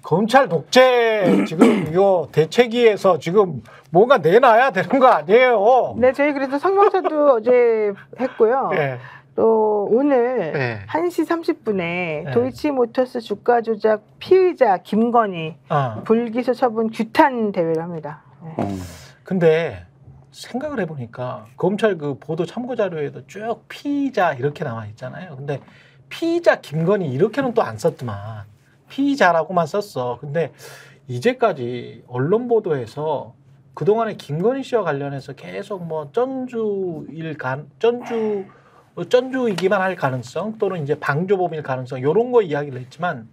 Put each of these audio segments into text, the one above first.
검찰 독재 지금 이거 대책위에서 지금 뭔가 내놔야 되는 거 아니에요? 네, 저희 그래서 성명서도 어제 했고요. 네. 또 오늘 네. 1시 30분에 네. 도이치모터스 주가 조작 피의자 김건희 불기소 처분 규탄 대회를 합니다. 네. 근데 생각을 해보니까 검찰 그 보도 참고 자료에도 쭉 피의자 이렇게 나와 있잖아요. 근데 피의자 김건희 이렇게는 또 안 썼더만 피의자라고만 썼어. 근데 이제까지 언론 보도에서 그동안에 김건희 씨와 관련해서 계속 뭐 전주이기만 할 가능성 또는 이제 방조범일 가능성 이런 거 이야기를 했지만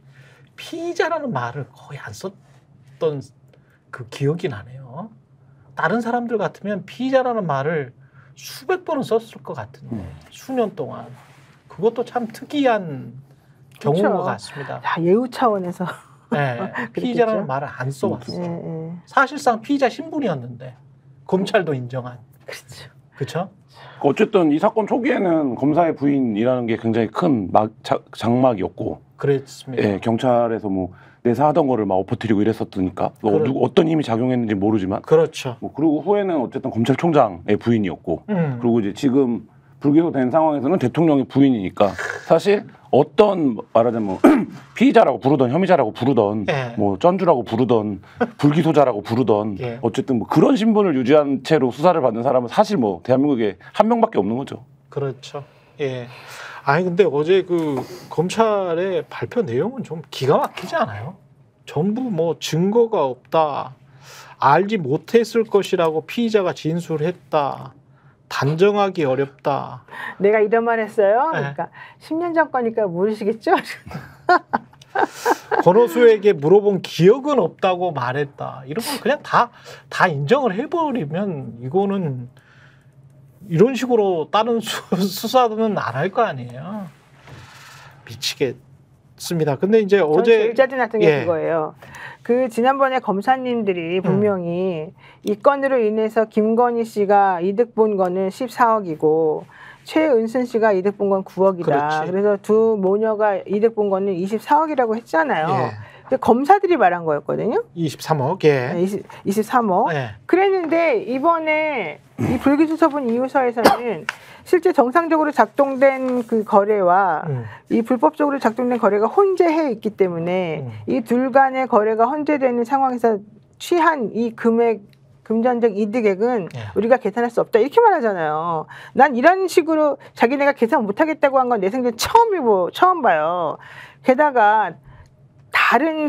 피의자라는 말을 거의 안 썼던 그 기억이 나네요. 다른 사람들 같으면 피의자라는 말을 수백 번은 썼을 것 같은데 수년 동안 그것도 참 특이한 경우인 그렇죠. 것 같습니다. 자, 예우 차원에서 네, 피의자라는 말을 안 써왔어. 네. 사실상 피의자 신분이었는데 검찰도 인정한. 그렇죠. 그렇죠? 어쨌든 이 사건 초기에는 검사의 부인이라는 게 굉장히 큰 장막이었고, 그랬습니다. 예, 경찰에서 뭐 내사하던 거를 막 엎어뜨리고 이랬었으니까 어떤 힘이 작용했는지 모르지만, 그렇죠. 뭐 그리고 후에는 어쨌든 검찰총장의 부인이었고, 그리고 이제 지금 불기소된 상황에서는 대통령의 부인이니까 사실 어떤 말하자면 피의자라고 부르던 혐의자라고 부르던 뭐 쩐주라고 부르던 불기소자라고 부르던 어쨌든 뭐 그런 신분을 유지한 채로 수사를 받는 사람은 사실 뭐 대한민국에 한 명밖에 없는 거죠. 그렇죠. 예. 아니 근데 어제 그 검찰의 발표 내용은 좀 기가 막히지 않아요? 전부 뭐 증거가 없다, 알지 못했을 것이라고 피의자가 진술했다. 단정하기 어렵다. 내가 이런 말 했어요. 네. 그러니까 10년 전 거니까 모르시겠죠? 권오수에게 물어본 기억은 없다고 말했다. 이런 걸 그냥 다 인정을 해버리면 이거는 이런 식으로 다른 수사는 안 할 거 아니에요. 미치겠습니다. 근데 이제 어제 제일 짜증났던 게 그거예요. 그 지난번에 검사님들이 분명히 이 건으로 인해서 김건희 씨가 이득 본 거는 14억이고 최은순 씨가 이득 본 건 9억이다. 그렇지. 그래서 두 모녀가 이득 본 거는 24억이라고 했잖아요. 예. 근데 검사들이 말한 거였거든요. 23억. 예. 23억. 예. 그랬는데 이번에 이 불기소 처분 이유서에서는 실제 정상적으로 작동된 그 거래와 이 불법적으로 작동된 거래가 혼재해 있기 때문에 이 둘 간의 거래가 혼재되는 상황에서 취한 이 금전적 이득액은 우리가 계산할 수 없다 이렇게 말하잖아요. 난 이런 식으로 자기네가 계산 못하겠다고 한 건 내 생전 처음 봐요. 게다가 다른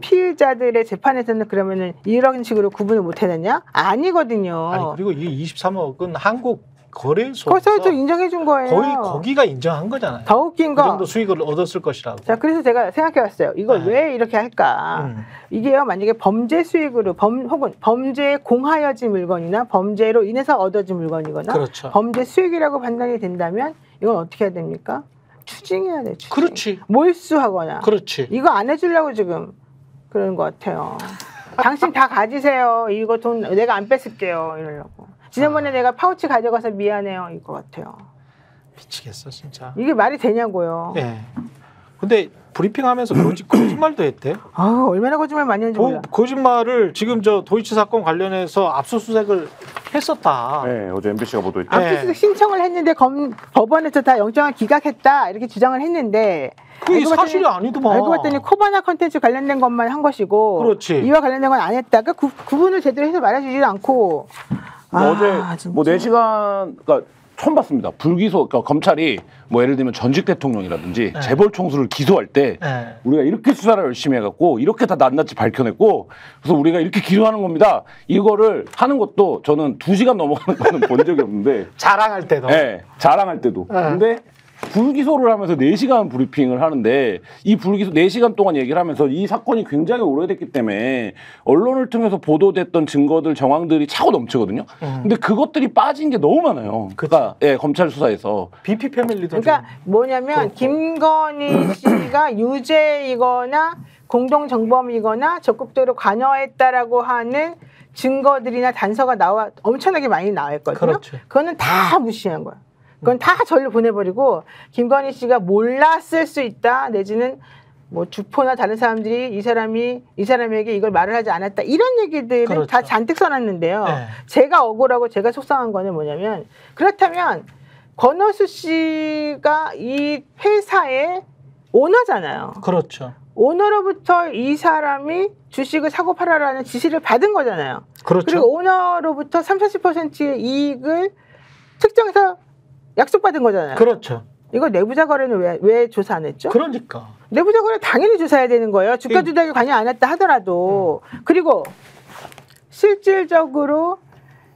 피의자들의 재판에서는 그러면은 이런 식으로 구분을 못 해냈냐? 아니거든요. 아니 그리고 이 23억은 한국 거래소에서 거기서 인정해 준 거예요. 거의 거기가 인정한 거잖아요. 더 웃긴 그 거. 정도 수익을 얻었을 것이라고. 자, 그래서 제가 생각해 봤어요. 이걸 왜 이렇게 할까? 이게요, 만약에 범죄 수익으로 혹은 범죄에 공하여진 물건이나 범죄로 인해서 얻어진 물건이거나 그렇죠. 범죄 수익이라고 판단이 된다면 이건 어떻게 해야 됩니까? 추징해야 돼. 추징. 그렇지. 몰수하거나. 그렇지. 이거 안 해주려고 지금 그러는 것 같아요. 당신 다 가지세요. 이거 돈 내가 안 뺏을게요. 이러려고. 지난번에 내가 파우치 가져가서 미안해요. 이거 같아요. 미치겠어 진짜. 이게 말이 되냐고요. 예. 근데 브리핑하면서 거짓말도 했대. 아, 얼마나 거짓말 많이 하는지 몰라. 거짓말을 지금 저 도이치 사건 관련해서 압수수색을 했었다. 네, 어제 MBC가 보도했죠. 압수수색 신청을 했는데 법원에서 다 영장을 기각했다 이렇게 주장을 했는데 그게 사실이 아니더만. 알고 봤더니 코바나 컨텐츠 관련된 것만 한 것이고 그렇지. 이와 관련된 건 안 했다. 그 구분을 제대로 해서 말해주지도 않고 어제 뭐 4시간 그러니까 처음 봤습니다. 불기소 그러니까 검찰이 뭐 예를 들면 전직 대통령이라든지 재벌 총수를 기소할 때 우리가 이렇게 수사를 열심히 해갖고 이렇게 다 낱낱이 밝혀냈고 그래서 우리가 이렇게 기소하는 겁니다. 이거를 하는 것도 저는 2시간 넘어가는 거는 본 적이 없는데 자랑할 때도. 네, 자랑할 때도. 근데 불기소를 하면서 4시간 브리핑을 하는데 이 불기소 4시간 동안 얘기를 하면서 이 사건이 굉장히 오래됐기 때문에 언론을 통해서 보도됐던 증거들 정황들이 차고 넘치거든요. 근데 그것들이 빠진 게 너무 많아요. 그러니까 예, 검찰 수사에서 BP 패밀리도 그러니까 뭐냐면 김건희 씨가 유죄이거나 공동정범이거나 적극적으로 관여했다라고 하는 증거들이나 단서가 엄청나게 많이 나와 있거든요. 그렇죠. 그거는 다 무시한 거야. 그건 다 절로 보내버리고 김건희 씨가 몰랐을 수 있다 내지는 뭐 주포나 다른 사람들이 이 사람에게 이걸 말을 하지 않았다 이런 얘기들을 그렇죠. 다 잔뜩 써놨는데요. 네. 제가 억울하고 제가 속상한 거는 뭐냐면 그렇다면 권오수 씨가 이 회사의 오너잖아요. 그렇죠. 오너로부터 이 사람이 주식을 사고 팔아라는 지시를 받은 거잖아요. 그렇죠. 그리고 오너로부터 30~40%의 이익을 특정해서 약속받은 거잖아요. 그렇죠. 이거 내부자 거래는 왜 조사 안 했죠? 그러니까. 내부자 거래 당연히 조사해야 되는 거예요. 주가 조작에 관여 안 했다 하더라도. 그리고 실질적으로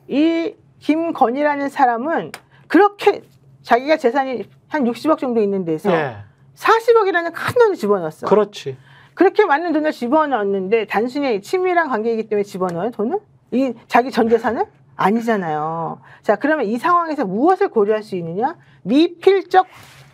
이 김건희라는 사람은 그렇게 자기가 재산이 한 60억 정도 있는 데서 예. 40억이라는 큰 돈을 집어넣었어. 그렇지. 그렇게 많은 돈을 집어넣었는데 단순히 친밀한 관계이기 때문에 집어넣어요, 돈을? 이 자기 전 재산을? 아니잖아요. 자, 그러면 이 상황에서 무엇을 고려할 수 있느냐? 미필적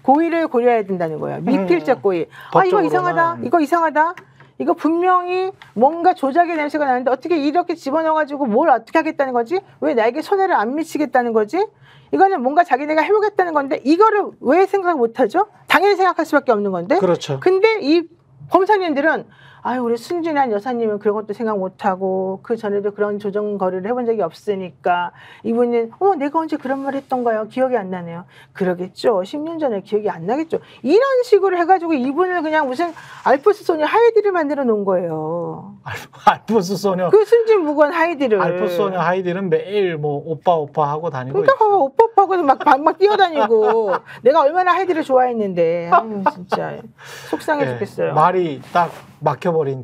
고의를 고려해야 된다는 거예요. 미필적 고의. 아, 이거 이상하다. 이거 이상하다. 이거 분명히 뭔가 조작의 냄새가 나는데 어떻게 이렇게 집어넣어가지고 뭘 어떻게 하겠다는 거지? 왜 나에게 손해를 안 미치겠다는 거지? 이거는 뭔가 자기네가 해보겠다는 건데 이거를 왜 생각 못하죠? 당연히 생각할 수밖에 없는 건데. 그렇죠. 근데 이 검사님들은 아유 우리 순진한 여사님은 그런 것도 생각 못하고 그 전에도 그런 조정 거래를 해본 적이 없으니까 이분은 내가 언제 그런 말 했던가요? 기억이 안 나네요. 그러겠죠. 10년 전에 기억이 안 나겠죠. 이런 식으로 해가지고 이분을 그냥 무슨 알프스 소녀 하이디를 만들어 놓은 거예요. 알프스 소녀. 그 순진무구한 하이디를. 알프스 소녀 하이디는 매일 뭐 오빠 하고 다니고. 그러니까 오빠하고도 막 뛰어다니고 내가 얼마나 하이디를 좋아했는데 아유 진짜 속상해 죽겠어요. 말이 딱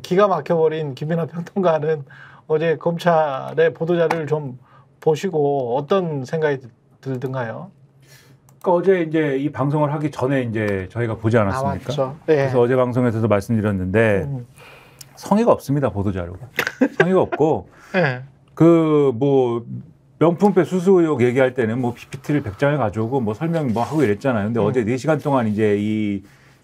기가 막혀버린 김민하 평론가는 어제 검찰의 보도자료를 좀 보시고 어떤 생각이 들던가요? 그러니까 어제 이제 이 방송을 하기 전에 이제 저희가 보지 않았습니까? 나왔죠. 네. 그래서 어제 방송에서도 말씀드렸는데 성의가 없습니다, 보도자료가. 성의가 없고 네. 그 뭐 명품백 수수 의혹 얘기할 때는 뭐 PPT를 100장을 가져오고 뭐 설명 뭐 하고 이랬잖아요. 근데 어제 4시간 동안 이제 이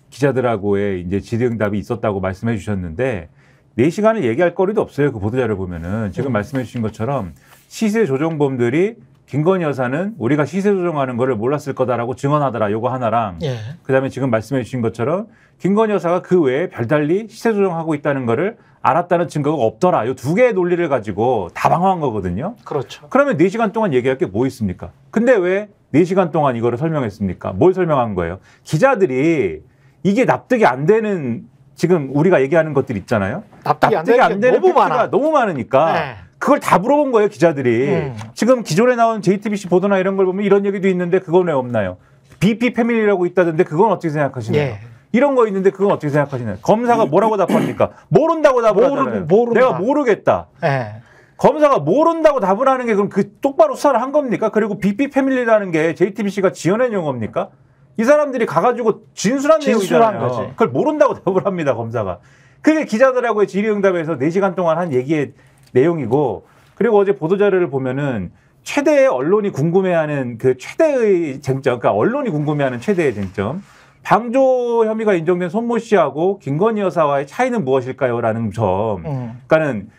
기자들하고의 이제 질의응답이 있었다고 말씀해 주셨는데 4시간을 얘기할 거리도 없어요. 그 보도자료 보면은 지금 말씀해 주신 것처럼 시세 조정범들이 김건희 여사는 우리가 시세 조정하는 거를 몰랐을 거다라고 증언하더라. 요거 하나랑 그다음에 지금 말씀해 주신 것처럼 김건희 여사가 그 외에 별달리 시세 조정하고 있다는 거를 알았다는 증거가 없더라. 요 2개의 논리를 가지고 다 방어한 거거든요. 그렇죠. 그러면 4시간 동안 얘기할 게 뭐 있습니까? 근데 왜 4시간 동안 이거를 설명했습니까? 뭘 설명한 거예요? 기자들이 이게 납득이 안 되는 지금 우리가 얘기하는 것들 있잖아요. 납득이 안 되는 너무 많아. 너무 많으니까 네. 그걸 다 물어본 거예요, 기자들이. 지금 기존에 나온 JTBC 보도나 이런 걸 보면 이런 얘기도 있는데 그건 왜 없나요? BP 패밀리라고 있다던데 그건 어떻게 생각하시나요? 예. 이런 거 있는데 그건 어떻게 생각하시나요? 검사가 뭐라고 답합니까? 모른다고 답을 하잖아요. 내가 모르겠다. 예. 검사가 모른다고 답을 하는 게 그럼 그 똑바로 수사를 한 겁니까? 그리고 BP 패밀리라는 게 JTBC가 지어낸 용어입니까? 이 사람들이 가가지고 진술한 내용이잖아요. 거지. 그걸 모른다고 답을 합니다, 검사가. 그게 기자들하고의 질의응답에서 4시간 동안 한 얘기의 내용이고, 그리고 어제 보도자료를 보면은 최대의 언론이 궁금해하는 그 최대의 쟁점, 그러니까 언론이 궁금해하는 최대의 쟁점, 방조 혐의가 인정된 손모 씨하고 김건희 여사와의 차이는 무엇일까요?라는 점. 그러니까는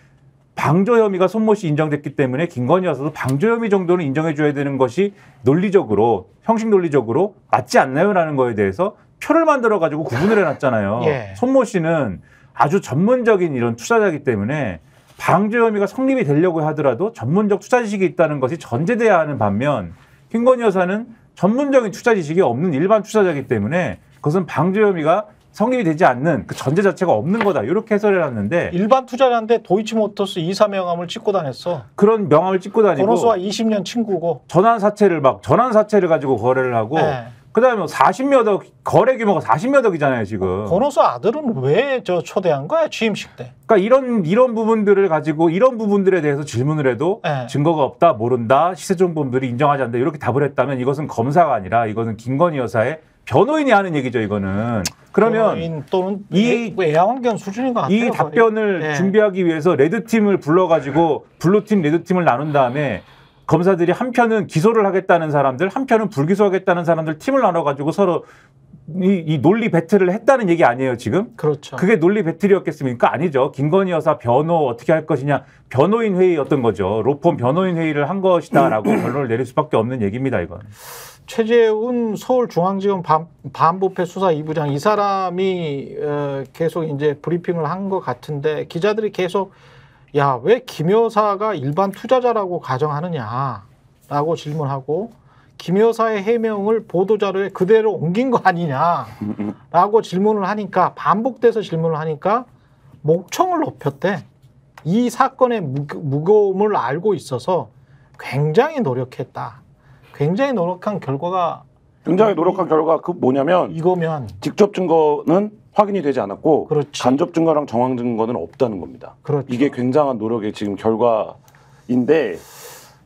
방조 혐의가 손모 씨 인정됐기 때문에 김건희 여사도 방조 혐의 정도는 인정해줘야 되는 것이 논리적으로, 형식 논리적으로 맞지 않나요?라는 거에 대해서 표를 만들어가지고 구분을 해놨잖아요. 예. 손모 씨는 아주 전문적인 이런 투자자이기 때문에 방조 혐의가 성립이 되려고 하더라도 전문적 투자 지식이 있다는 것이 전제돼야 하는 반면 김건희 여사는 전문적인 투자 지식이 없는 일반 투자자이기 때문에 그것은 방조 혐의가 성립이 되지 않는 그 전제 자체가 없는 거다. 이렇게 해설해놨는데 일반 투자자인데 도이치모터스 이사 명함을 찍고 다녔어. 그런 명함을 찍고 다니고 권오수와 20년 친구고 전환 사채를 가지고 거래를 하고 네. 그다음에 40몇 억 거래 규모가 40몇 억이잖아요 지금. 권오수 아들은 왜 초대한 거야 취임식 때? 그러니까 이런 부분들을 가지고 이런 부분들에 대해서 질문을 해도 네. 증거가 증거가 없다, 모른다, 시세조정범들이 인정하지 않는다 이렇게 답을 했다면 이것은 검사가 아니라 이것은 김건희 여사의 변호인이 하는 얘기죠 이거는. 그러면 변호인 또는 이 애완견 수준인 것 같아요. 이 답변을 네. 준비하기 위해서 레드팀을 불러가지고 블루팀, 레드팀을 나눈 다음에 검사들이 한편은 기소를 하겠다는 사람들, 한편은 불기소하겠다는 사람들 팀을 나눠가지고 서로 이 논리 배틀을 했다는 얘기 아니에요 지금? 그렇죠. 그게 논리 배틀이었겠습니까? 아니죠. 김건희 여사 변호 어떻게 할 것이냐 변호인 회의였던 거죠. 로펌 변호인 회의를 한 것이다라고 결론을 내릴 수밖에 없는 얘기입니다 이건. 최재훈 서울중앙지검 반부패 수사 2부장 이 사람이 계속 이제 브리핑을 한 것 같은데 기자들이 계속 야, 왜 김 여사가 일반 투자자라고 가정하느냐라고 질문하고 김 여사의 해명을 보도자료에 그대로 옮긴 거 아니냐라고 질문을 하니까 반복돼서 질문을 하니까 목청을 높였대. 이 사건의 무거움을 알고 있어서 굉장히 노력했다. 굉장히 노력한 결과가 굉장히 노력한 결과 그 뭐냐면 이거면 직접 증거는 확인이 되지 않았고 그렇지. 간접 증거랑 정황 증거는 없다는 겁니다. 그렇죠. 이게 굉장한 노력의 지금 결과인데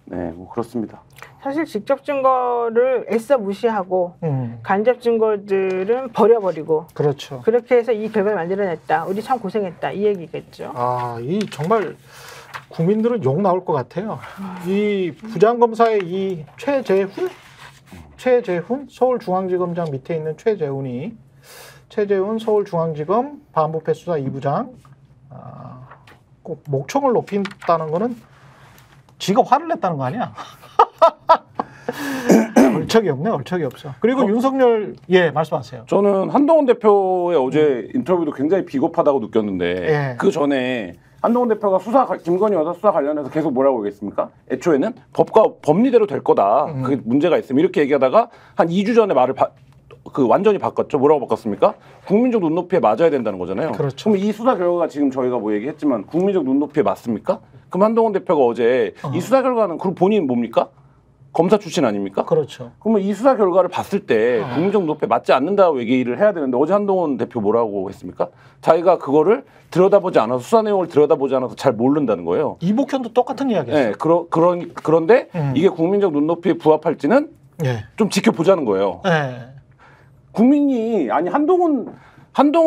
네, 뭐 그렇습니다. 사실 직접 증거를 애써 무시하고 간접 증거들은 버려버리고 그렇죠. 그렇게 해서 이 결과를 만들어냈다. 우리 참 고생했다. 이 얘기겠죠. 아, 이 정말 국민들은 욕 나올 것 같아요. 이 부장검사의 이 최재훈 서울중앙지검장 밑에 있는 최재훈 서울중앙지검 반부패 수사 2부장 꼭 목청을 높인다는 거는 지가 화를 냈다는 거 아니야? 얼척이 없네, 얼척이 없어. 그리고 윤석열, 예, 말씀하세요. 저는 한동훈 대표의 어제 인터뷰도 굉장히 비겁하다고 느꼈는데 예. 그 전에 한동훈 대표가 김건희 여사 수사 관련해서 계속 뭐라고 얘기했습니까? 애초에는 법리대로 될 거다. 그게 문제가 있으면 이렇게 얘기하다가 한 2주 전에 말을 완전히 바꿨죠. 뭐라고 바꿨습니까? 국민적 눈높이에 맞아야 된다는 거잖아요. 그렇죠. 그럼 이 수사 결과가 지금 저희가 뭐 얘기했지만 국민적 눈높이에 맞습니까? 그럼 한동훈 대표가 어제 이 수사 결과는 그럼 본인 뭡니까? 검사 출신 아닙니까? 그렇죠. 그러면 이 수사 결과를 봤을 때 국민적 눈높이에 맞지 않는다고 얘기를 해야 되는데 어제 한동훈 대표 뭐라고 했습니까? 자기가 그거를 들여다보지 않아서 수사 내용을 들여다보지 않아서 잘 모른다는 거예요. 이복현도 똑같은 이야기였어요. 네, 그런데 이게 국민적 눈높이에 부합할지는 예. 좀 지켜보자는 거예요. 예. 국민이 아니 한동훈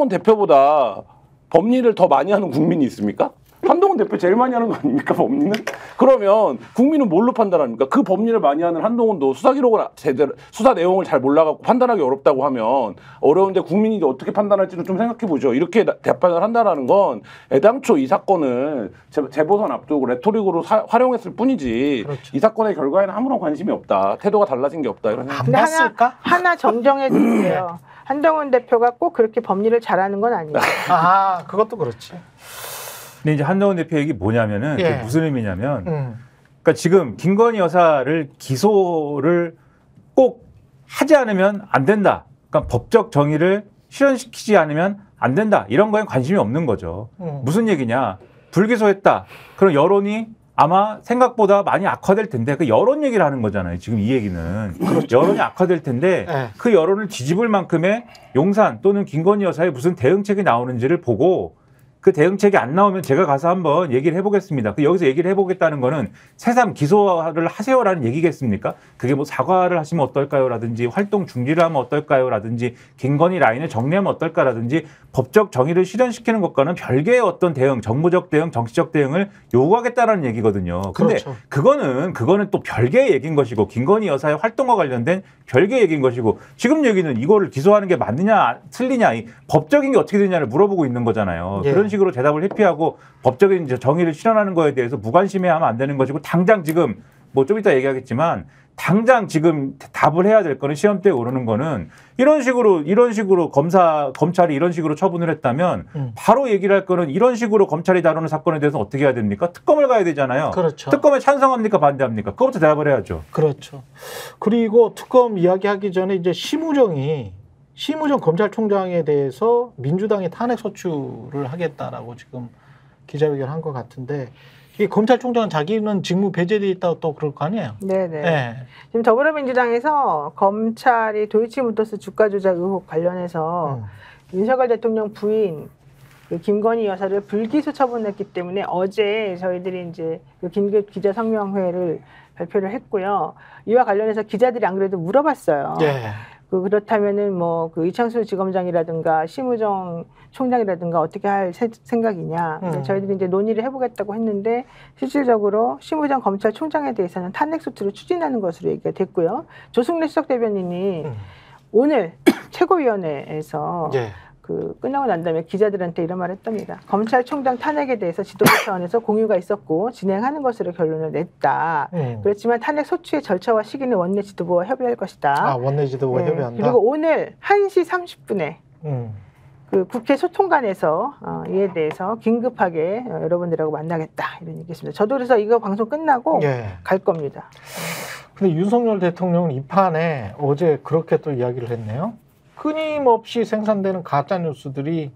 대표보다 법리를 더 많이 하는 국민이 있습니까? 한동훈 대표 제일 많이 하는 거 아닙니까, 법리는? 그러면 국민은 뭘로 판단합니까? 그 법리를 많이 하는 한동훈도 수사 기록을 제대로, 수사 내용을 잘 몰라갖고 판단하기 어렵다고 하면 어려운데 국민이 어떻게 판단할지도 좀 생각해보죠. 이렇게 대판을 한다라는 건 애당초 이 사건을 재보선 앞두고 레토릭으로 활용했을 뿐이지 그렇죠. 이 사건의 결과에는 아무런 관심이 없다. 태도가 달라진 게 없다. 이런 생각. 안 봤을까? 하나 정정해 드릴게요. 한동훈 대표가 꼭 그렇게 법리를 잘하는 건 아니에요. 아, 그것도 그렇지. 근데 이제 한동훈 대표 얘기 뭐냐면은 예. 그게 무슨 의미냐면 그러니까 지금 김건희 여사를 기소를 꼭 하지 않으면 안 된다. 그러니까 법적 정의를 실현시키지 않으면 안 된다. 이런 거에 관심이 없는 거죠. 무슨 얘기냐. 불기소했다. 그럼 여론이 아마 생각보다 많이 악화될 텐데 그 여론 얘기를 하는 거잖아요. 지금 이 얘기는. 그렇죠. 여론이 악화될 텐데 네. 그 여론을 뒤집을 만큼의 용산 또는 김건희 여사의 무슨 대응책이 나오는지를 보고 그 대응책이 안 나오면 제가 가서 한번 얘기를 해보겠습니다. 여기서 얘기를 해보겠다는 거는 새삼 기소를 하세요라는 얘기겠습니까? 그게 뭐 사과를 하시면 어떨까요? 라든지 활동 중지를 하면 어떨까요? 라든지 김건희 라인을 정리하면 어떨까라든지 법적 정의를 실현시키는 것과는 별개의 어떤 대응, 정무적 대응, 정치적 대응을 요구하겠다는 얘기거든요. 근데 그렇죠. 그거는 또 별개의 얘기인 것이고 김건희 여사의 활동과 관련된 별개의 얘기인 것이고 지금 얘기는 이거를 기소하는 게 맞느냐 틀리냐 이 법적인 게 어떻게 되냐를 물어보고 있는 거잖아요. 예. 그런 식으로 대답을 회피하고 법적인 정의를 실현하는 거에 대해서 무관심해하면 안 되는 것이고 당장 지금 뭐 좀 이따 얘기하겠지만 당장 지금 답을 해야 될 거는 시험대에 오르는 거는 이런 식으로 검찰이 이런 식으로 처분을 했다면 바로 얘기를 할 거는 이런 식으로 검찰이 다루는 사건에 대해서 어떻게 해야 됩니까? 특검을 가야 되잖아요. 그렇죠. 특검에 찬성합니까? 반대합니까? 그것부터 대답을 해야죠. 그렇죠. 그리고 특검 이야기하기 전에 이제 심우정 검찰총장에 대해서 민주당이 탄핵 소추를 하겠다라고 지금 기자회견 한 것 같은데 이 검찰총장은 자기는 직무 배제돼 있다고 또 그럴 거 아니에요? 네네. 네. 지금 더불어민주당에서 검찰이 도이치모터스 주가 조작 의혹 관련해서 윤석열 대통령 부인 김건희 여사를 불기소 처분했기 때문에 어제 저희들이 이제 긴급 기자 성명회를 발표를 했고요. 이와 관련해서 기자들이 안 그래도 물어봤어요. 네. 그렇다면은 뭐 그 이창수 지검장이라든가 심우정 총장이라든가 어떻게 할 생각이냐. 저희들이 이제 논의를 해보겠다고 했는데 실질적으로 심우정 검찰총장에 대해서는 탄핵 소추를 추진하는 것으로 얘기가 됐고요. 조승래 수석 대변인이 오늘 최고위원회에서 네. 끝나고 난 다음에 기자들한테 이런 말을 했답니다. 검찰총장 탄핵에 대해서 지도부 차원에서 공유가 있었고 진행하는 것으로 결론을 냈다. 그렇지만 탄핵 소추의 절차와 시기는 원내 지도부와 협의할 것이다. 아, 원내 지도부와 협의한다. 그리고 오늘 1시 30분에 그 국회 소통관에서 이에 대해서 긴급하게 여러분들하고 만나겠다 이런 얘기했습니다. 저도 그래서 이거 방송 끝나고 갈 겁니다. 근데 윤석열 대통령은 이 판에 어제 그렇게 또 이야기를 했네요. 끊임없이 생산되는 가짜 뉴스들이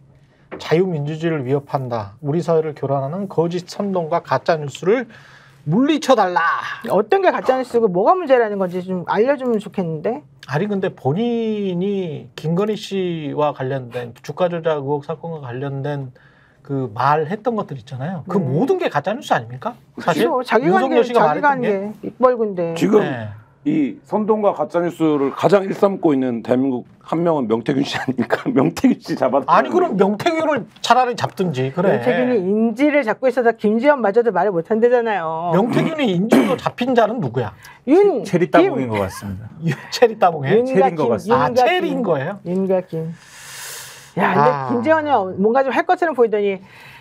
자유민주주의를 위협한다. 우리 사회를 교란하는 거짓 선동과 가짜 뉴스를 물리쳐달라. 어떤 게 가짜 뉴스고 뭐가 문제라는 건지 좀 알려주면 좋겠는데. 아니 근데 본인이 김건희 씨와 관련된 주가 조작 의혹 사건과 관련된 그 말했던 것들 있잖아요. 그 모든 게 가짜 뉴스 아닙니까? 사실 자기가 한 게 입벌군데. 지금 이 선동과 가짜 뉴스를 가장 일삼고 있는 대한민국 한 명은 명태균 씨 아닙니까? 명태균 씨 잡아서 아니 그럼 명태균을 차라리 잡든지. 그래. 명태균이 인지를 잡고 있어서 김지현마저도 말을 못한대잖아요. 명태균이 인지로 잡힌 자는 누구야? 체리 따봉인 것 같습니다. 체리 따봉에? 체리인 것 같습니다. 아, 체리인 거예요? 윤과 김. 야, 근데 김재원이 뭔가 좀 할 것처럼 보이더니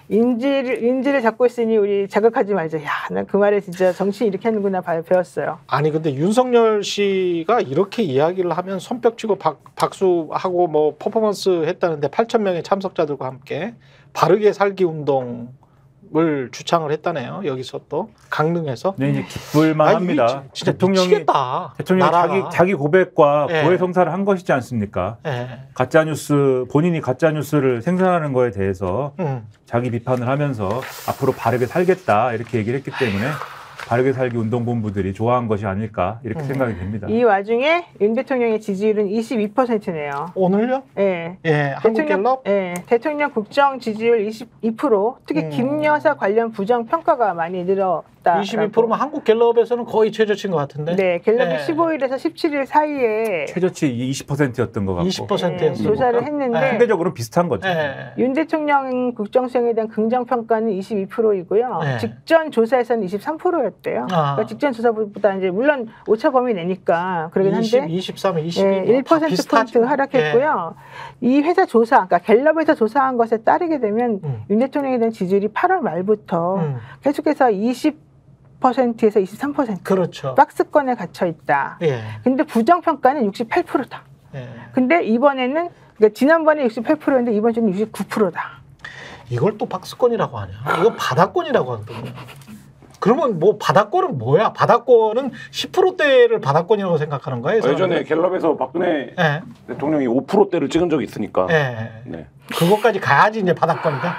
인지를 잡고 있으니 우리 자극하지 말자. 야, 난 그 말에 진짜 정치 이렇게 하는구나 배웠어요. 아니 근데 윤석열 씨가 이렇게 이야기를 하면 손뼉치고 박수하고 뭐 퍼포먼스 했다는데 8,000명의 참석자들과 함께 바르게 살기 운동을 주창을 했다네요. 여기서 또 강릉에서. 네, 이제 기쁠만 합니다. 진짜 대통령이 자기 고백과 고해 성사를 한 것이지 않습니까? 가짜 뉴스 본인이 가짜 뉴스를 생산하는 거에 대해서 자기 비판을 하면서 앞으로 바르게 살겠다 이렇게 얘기를 했기 때문에 바르게 살기 운동본부들이 좋아한 것이 아닐까 이렇게 생각이 됩니다. 이 와중에 윤 대통령의 지지율은 22%네요. 오늘요? 네. 한국갤럽? 대통령 국정 지지율 22%, 특히 김 여사 관련 부정 평가가 많이 늘었다. 22%면 한국갤럽에서는 거의 최저치인 것 같은데? 네, 갤럽이 15일에서 17일 사이에 최저치 20%였던 것 같고 20%였어요. 조사를 했는데 상대적으로 비슷한 거죠. 윤 대통령 국정 수행에 대한 긍정 평가는 22%이고요. 직전 조사에서는 23%였대요. 그러니까 직전 조사보다 이제 물론 오차 범위 내니까 그러긴 한데 23, 22 1%포인트 하락했고요. 이 회사 조사, 그러니까 갤럽에서 조사한 것에 따르게 되면 윤 대통령에 대한 지지율이 8월 말부터 계속해서 20%에서 23% 그렇죠. 박스권에 갇혀 있다. 근데 부정 평가는 68%다. 근데 이번에는 그러니까 지난번에 68%였는데 이번 주는 69%다. 이걸 또 박스권이라고 하냐? 이거 바닥권이라고 하거든요. 그러면 뭐 바닥권은 뭐야? 바닥권은 10%대를 바닥권이라고 생각하는 거예요? 예전에 갤럽에서 박근혜 대통령이 5%대를 찍은 적이 있으니까. 그것까지 가야지 이제 바닥권이다.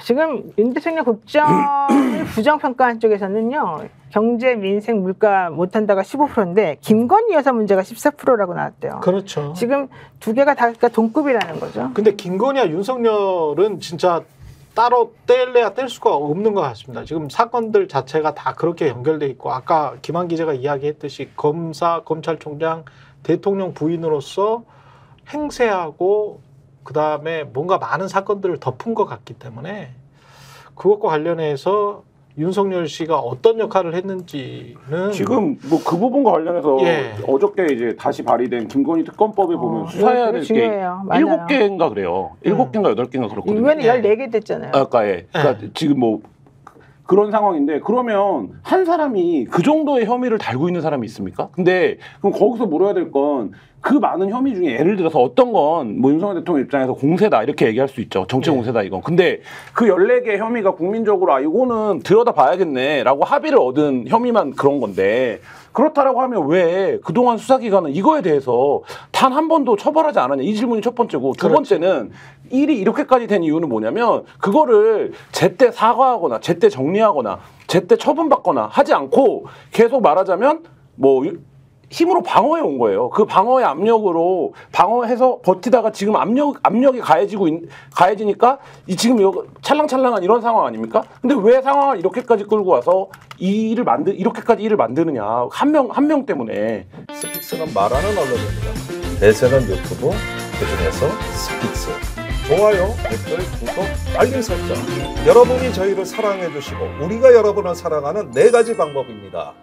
지금 윤 대통령 국정을 부정평가한 쪽에서는요. 경제, 민생, 물가 못한다가 15%인데 김건희 여사 문제가 14%라고 나왔대요. 그렇죠. 지금 두 개가 다 동급이라는 거죠. 근데 김건희와 윤석열은 진짜 따로 뗄래야 뗄 수가 없는 것 같습니다. 지금 사건들 자체가 다 그렇게 연결돼 있고 아까 김한 기자가 이야기했듯이 검찰총장, 대통령 부인으로서 행세하고 그다음에 뭔가 많은 사건들을 덮은 것 같기 때문에 그것과 관련해서 윤석열 씨가 어떤 역할을 했는지는 지금 뭐 그 부분과 관련해서 어저께 이제 다시 발의된 김건희 특검법에 보면 수사해야 될 게 7개인가 그래요. 7개인가 8개인가 그렇거든요. 이번에 14개 됐잖아요. 그러니까 지금 뭐 그런 상황인데 그러면 한 사람이 그 정도의 혐의를 달고 있는 사람이 있습니까? 근데 그럼 거기서 물어야 될 건 그 많은 혐의 중에 예를 들어서 어떤 건 뭐 윤석열 대통령 입장에서 공세다 이렇게 얘기할 수 있죠. 정치 공세다 이건. 근데 그 14개 혐의가 국민적으로 아 이거는 들여다봐야겠네 라고 합의를 얻은 혐의만 그런 건데 그렇다라고 하면 왜 그동안 수사기관은 이거에 대해서 단 한 번도 처벌하지 않았냐. 이 질문이 첫 번째고 두 번째는 일이 이렇게까지 된 이유는 뭐냐면 그거를 제때 사과하거나 제때 정리하거나 제때 처분받거나 하지 않고 계속 말하자면 뭐 힘으로 방어해 온 거예요. 그 방어의 압력으로 방어해서 버티다가 지금 압력이 가해지니까 지금 찰랑찰랑한 이런 상황 아닙니까? 근데 왜 상황을 이렇게까지 끌고 와서 이렇게까지 일을 만드느냐. 한 명 때문에. 스픽스는 말하는 언론입니다. 대세는 유튜브, 그중에서 스픽스. 좋아요, 댓글, 구독, 알림 설정. 여러분이 저희를 사랑해 주시고 우리가 여러분을 사랑하는 4가지 방법입니다.